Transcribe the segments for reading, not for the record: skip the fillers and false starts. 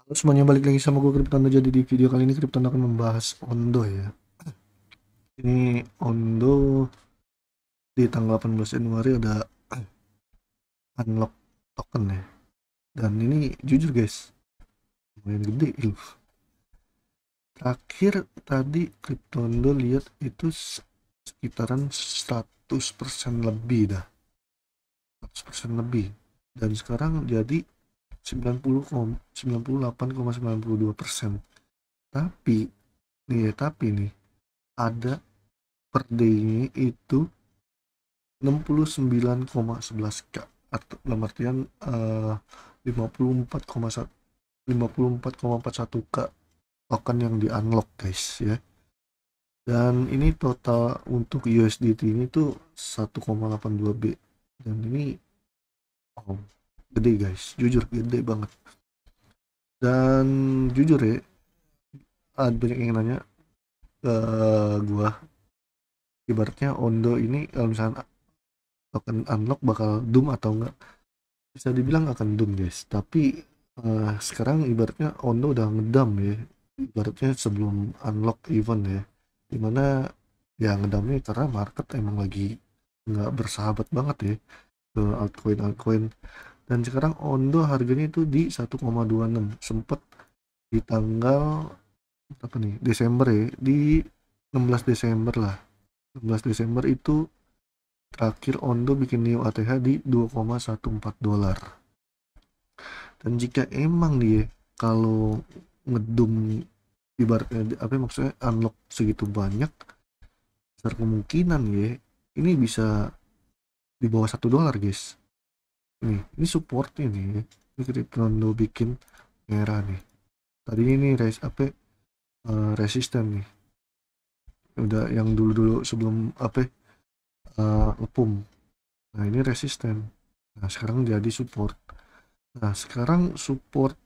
Halo semuanya, balik lagi sama gue Kryptondo. Jadi di video kali ini Kryptondo akan membahas Ondo ya. Ini Ondo di tanggal 18 Januari ada unlock token ya. Dan ini jujur guys, lumayan gede loh. Terakhir tadi Kryptondo lihat itu sekitaran 100% lebih dah. 100% lebih. Dan sekarang jadi 98,92%. Tapi nih ada per day-nya itu 69,11K, atau dalam artian 54,1 54,41K token yang di unlock guys ya. Dan ini total untuk USDT ini tuh 1,82 B. Dan ini gede guys, jujur gede banget. Dan jujur ya, ada banyak yang nanya ke gua, ibaratnya Ondo ini kalau misalnya token unlock bakal doom atau enggak. Bisa dibilang akan doom guys, tapi sekarang ibaratnya Ondo udah ngedam ya, ibaratnya sebelum unlock event ya, dimana ya ngedamnya karena market emang lagi nggak bersahabat banget ya ke altcoin. Dan sekarang Ondo harganya itu di 1,26, sempet di tanggal apa nih, Desember ya, di 16 Desember lah, 16 Desember itu terakhir Ondo bikin new ATH di 2,14 dolar. Dan jika emang dia kalau ngedum, ibaratnya apa maksudnya unlock segitu banyak, besar kemungkinan ya ini bisa di bawah 1 dolar guys. Ini support ini Cryptondo bikin merah nih. Tadi ini resisten nih. Udah yang dulu-dulu sebelum ngepum. Nah, ini resisten. Nah, sekarang jadi support. Nah, sekarang support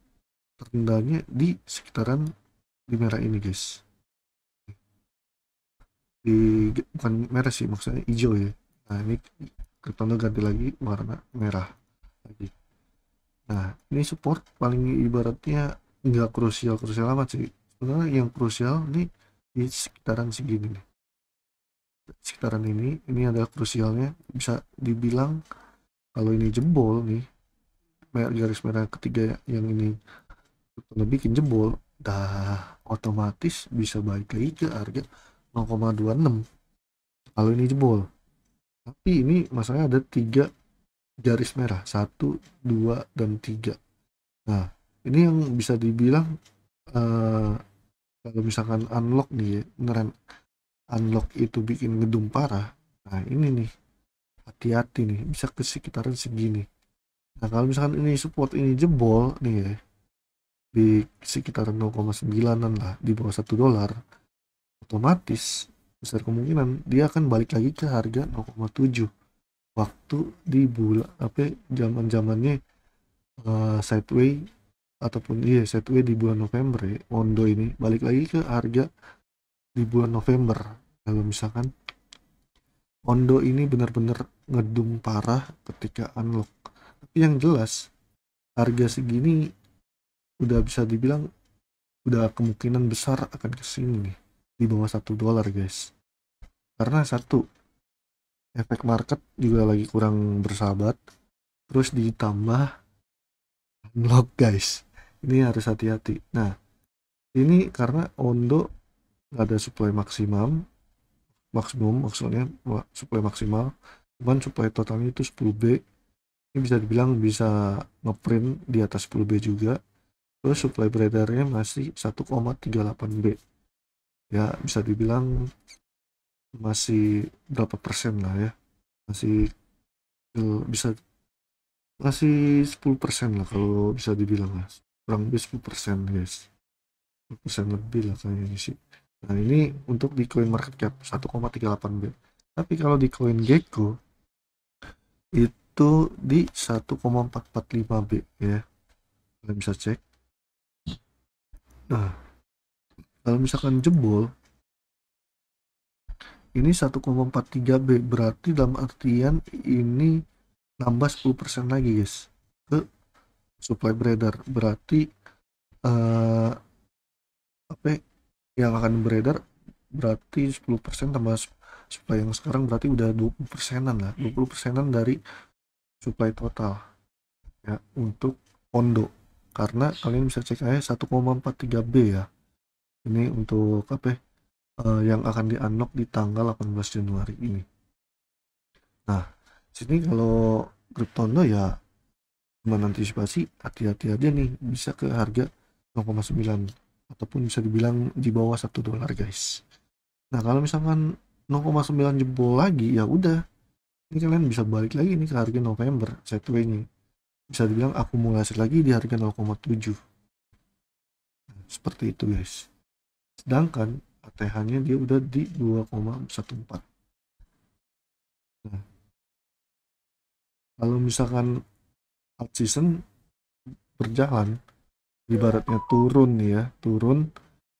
terendahnya di sekitaran di merah ini guys, bukan merah sih, maksudnya hijau ya. Nah, ini Cryptondo ganti lagi warna merah lagi. Nah, ini support paling ibaratnya nggak krusial amat sih sebenarnya. Yang krusial nih di sekitaran segini nih, sekitaran ini adalah krusialnya. Bisa dibilang kalau ini jebol nih, garis merah ketiga yang ini bikin jebol, dah otomatis bisa balik lagi ke harga 0,26 kalau ini jebol. Tapi ini masalahnya ada 3 garis merah, 1, 2, dan 3. Nah, ini yang bisa dibilang kalau misalkan unlock nih ya, beneran unlock itu bikin ngedum parah. Nah, ini nih hati-hati nih, bisa ke sekitaran segini. Nah, kalau misalkan ini support ini jebol nih ya, di sekitaran 0,9-an lah, di bawah 1 dolar, otomatis besar kemungkinan dia akan balik lagi ke harga 0,7 waktu di bulan zaman zamannya sideway, ataupun sideway di bulan November ya. Ondo ini balik lagi ke harga di bulan November kalau misalkan Ondo ini benar-benar ngedum parah ketika unlock. Tapi yang jelas harga segini udah bisa dibilang udah kemungkinan besar akan kesini nih di bawah 1 dolar guys. Karena satu, efek market juga lagi kurang bersahabat, terus ditambah unlock guys, ini harus hati-hati. Nah, ini karena Ondo nggak ada supply maksimum maksudnya supply maksimal, cuman supply totalnya itu 10B. Ini bisa dibilang bisa ngeprint di atas 10B juga. Terus supply beredarnya masih 1,38 B, ya bisa dibilang masih berapa persen lah ya, masih bisa masih 10% lah kalau bisa dibilang lah, kurang lebih 10% guys, 10% lebih lah kayaknya sih. Nah, ini untuk di coin market cap 1,38 B. Tapi kalau di coin Gecko itu di 1,445 B ya, kalian bisa cek. Nah, kalau misalkan jebol ini 1,43 B, berarti dalam artian ini nambah 10% lagi guys ke supply beredar. Berarti eh apa yang akan beredar berarti 10% tambah supply yang sekarang berarti udah 20%-an lah, 20%-an dari supply total ya untuk Ondo. Karena kalian bisa cek aja 1,43 B ya. Ini untuk apa ya, yang akan di-unlock di tanggal 18 Januari ini. Nah, sini kalau Cryptondo ya mengantisipasi, hati-hati aja nih bisa ke harga 0,9 ataupun bisa dibilang di bawah $1 guys. Nah, kalau misalkan 0,9 jebol lagi ya udah, ini kalian bisa balik lagi nih ke harga November sideways-nya. Bisa dibilang akumulasi lagi di harga 0,7. Nah, seperti itu guys. Sedangkan ATH-nya dia udah di 2,14. Nah, kalau misalkan alt season berjalan, ibaratnya turun nih ya, turun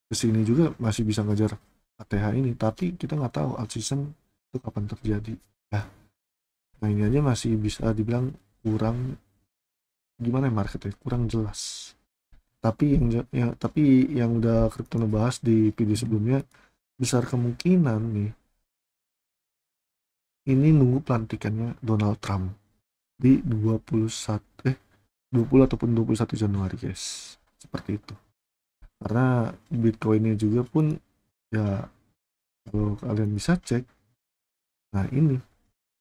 ke sini juga masih bisa ngejar ATH ini, tapi kita nggak tahu alt season itu kapan terjadi. Ya, nah ini aja masih bisa dibilang kurang gimana ya marketnya, kurang jelas. Tapi yang udah Crypto bahas di video sebelumnya, besar kemungkinan nih ini nunggu pelantikannya Donald Trump di 20 ataupun 21 Januari guys, seperti itu. Karena Bitcoinnya juga pun ya kalau kalian bisa cek, nah ini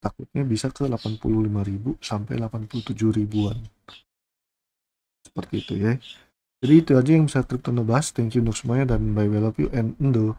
takutnya bisa ke 85.000 sampai 87 ribuan, seperti itu ya. Jadi itu aja yang bisa Crypto bahas. Thank you untuk semuanya dan bye, we love you and endo.